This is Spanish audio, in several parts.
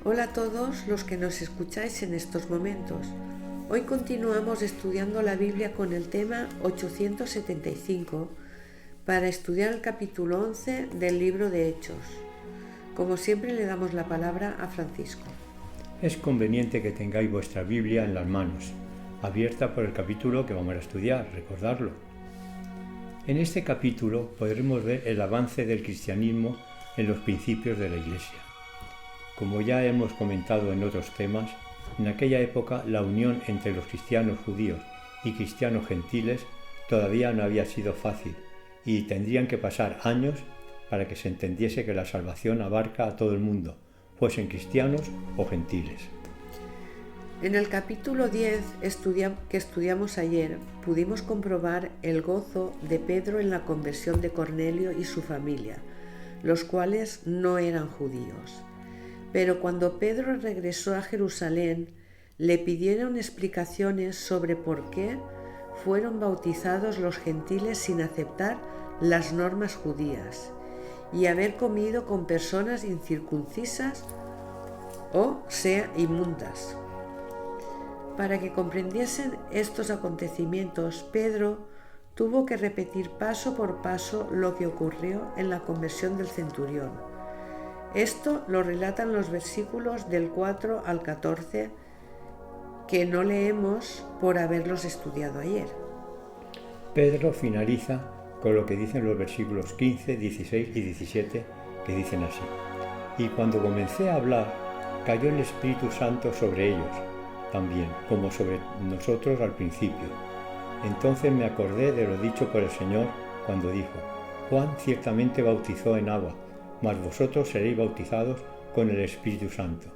Hola a todos los que nos escucháis en estos momentos. Hoy continuamos estudiando la Biblia con el tema 875 para estudiar el capítulo 11 del libro de Hechos. Como siempre le damos la palabra a Francisco. Es conveniente que tengáis vuestra Biblia en las manos, abierta por el capítulo que vamos a estudiar, recordarlo. En este capítulo podremos ver el avance del cristianismo en los principios de la Iglesia. Como ya hemos comentado en otros temas, en aquella época la unión entre los cristianos judíos y cristianos gentiles todavía no había sido fácil y tendrían que pasar años para que se entendiese que la salvación abarca a todo el mundo, fuesen cristianos o gentiles. En el capítulo 10 que estudiamos ayer, pudimos comprobar el gozo de Pedro en la conversión de Cornelio y su familia, los cuales no eran judíos. Pero cuando Pedro regresó a Jerusalén, le pidieron explicaciones sobre por qué fueron bautizados los gentiles sin aceptar las normas judías y haber comido con personas incircuncisas o sea inmundas. Para que comprendiesen estos acontecimientos, Pedro tuvo que repetir paso por paso lo que ocurrió en la conversión del centurión. Esto lo relatan los versículos del 4 al 14 que no leemos por haberlos estudiado ayer. Pedro finaliza con lo que dicen los versículos 15, 16 y 17, que dicen así: Y cuando comencé a hablar, cayó el Espíritu Santo sobre ellos también, como sobre nosotros al principio. Entonces me acordé de lo dicho por el Señor cuando dijo: Juan ciertamente bautizó en agua, mas vosotros seréis bautizados con el Espíritu Santo.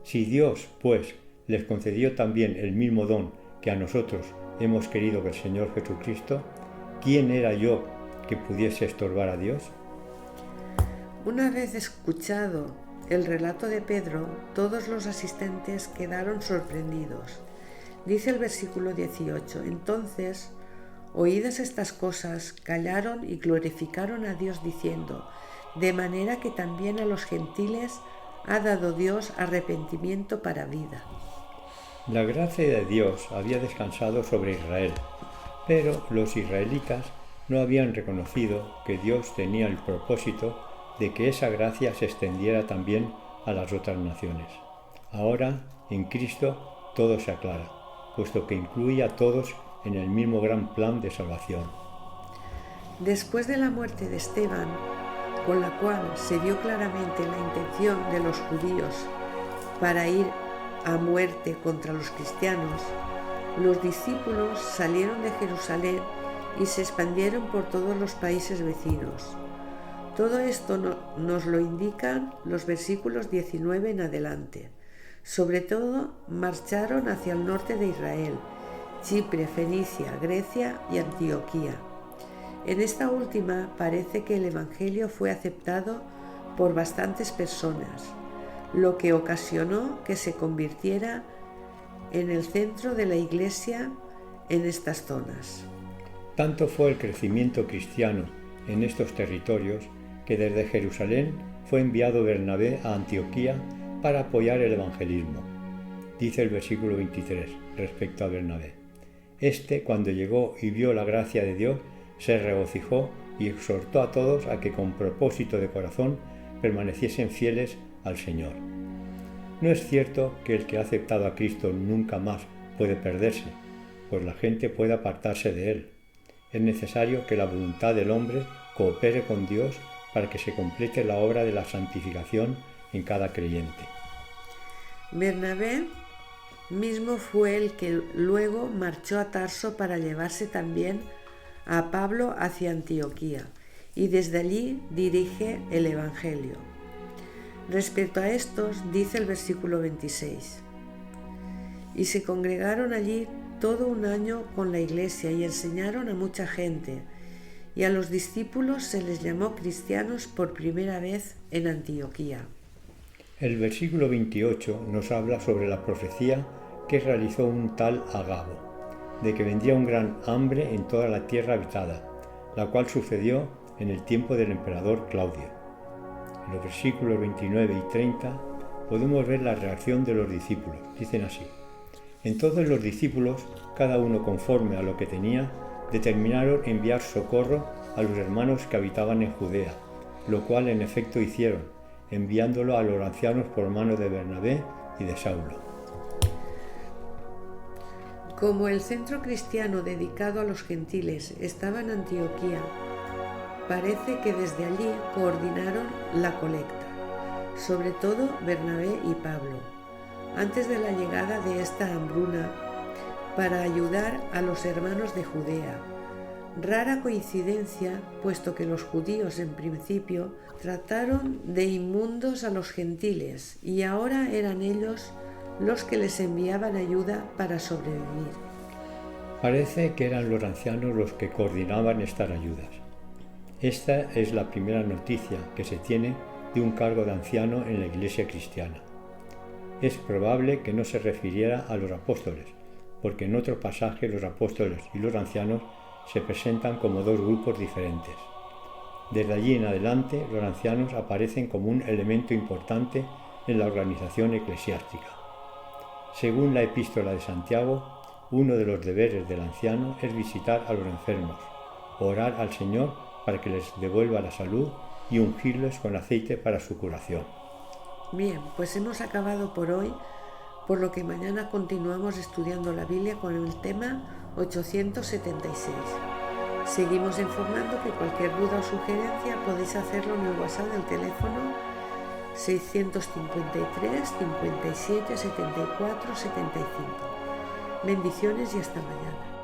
Si Dios, pues, les concedió también el mismo don que a nosotros hemos querido que el Señor Jesucristo, ¿quién era yo que pudiese estorbar a Dios? Una vez escuchado el relato de Pedro, todos los asistentes quedaron sorprendidos. Dice el versículo 18: Entonces, oídas estas cosas, callaron y glorificaron a Dios diciendo: De manera que también a los gentiles ha dado Dios arrepentimiento para vida. La gracia de Dios había descansado sobre Israel, pero los israelitas no habían reconocido que Dios tenía el propósito de que esa gracia se extendiera también a las otras naciones. Ahora, en Cristo, todo se aclara, puesto que incluye a todos en el mismo gran plan de salvación. Después de la muerte de Esteban, con la cual se vio claramente la intención de los judíos para ir a muerte contra los cristianos, los discípulos salieron de Jerusalén y se expandieron por todos los países vecinos. Todo esto nos lo indican los versículos 19 en adelante. Sobre todo, marcharon hacia el norte de Israel, Chipre, Fenicia, Grecia y Antioquía. En esta última parece que el Evangelio fue aceptado por bastantes personas, lo que ocasionó que se convirtiera en el centro de la Iglesia en estas zonas. Tanto fue el crecimiento cristiano en estos territorios que desde Jerusalén fue enviado Bernabé a Antioquía para apoyar el evangelismo. Dice el versículo 23 respecto a Bernabé: Este, cuando llegó y vio la gracia de Dios, se regocijó y exhortó a todos a que con propósito de corazón permaneciesen fieles al Señor. No es cierto que el que ha aceptado a Cristo nunca más puede perderse, pues la gente puede apartarse de él. Es necesario que la voluntad del hombre coopere con Dios para que se complete la obra de la santificación en cada creyente. Bernabé mismo fue el que luego marchó a Tarso para llevarse también a Pablo hacia Antioquía, y desde allí dirige el Evangelio. Respecto a estos, dice el versículo 26: Y se congregaron allí todo un año con la iglesia y enseñaron a mucha gente, y a los discípulos se les llamó cristianos por primera vez en Antioquía. El versículo 28 nos habla sobre la profecía que realizó un tal Agabo, de que vendría un gran hambre en toda la tierra habitada, la cual sucedió en el tiempo del emperador Claudio. En los versículos 29 y 30 podemos ver la reacción de los discípulos. Dicen así: entonces los discípulos, cada uno conforme a lo que tenía, determinaron enviar socorro a los hermanos que habitaban en Judea, lo cual en efecto hicieron, enviándolo a los ancianos por mano de Bernabé y de Saulo. Como el centro cristiano dedicado a los gentiles estaba en Antioquía, parece que desde allí coordinaron la colecta, sobre todo Bernabé y Pablo, antes de la llegada de esta hambruna, para ayudar a los hermanos de Judea. Rara coincidencia, puesto que los judíos en principio trataron de inmundos a los gentiles y ahora eran ellos los que les enviaban ayuda para sobrevivir. Parece que eran los ancianos los que coordinaban estas ayudas. Esta es la primera noticia que se tiene de un cargo de anciano en la Iglesia cristiana. Es probable que no se refiriera a los apóstoles, porque en otro pasaje los apóstoles y los ancianos se presentan como dos grupos diferentes. Desde allí en adelante, los ancianos aparecen como un elemento importante en la organización eclesiástica. Según la Epístola de Santiago, uno de los deberes del anciano es visitar a los enfermos, orar al Señor para que les devuelva la salud y ungirles con aceite para su curación. Bien, pues hemos acabado por hoy, por lo que mañana continuamos estudiando la Biblia con el tema 876. Seguimos informando que cualquier duda o sugerencia podéis hacerlo en el WhatsApp del teléfono 653 57 74 75. Bendiciones y hasta mañana.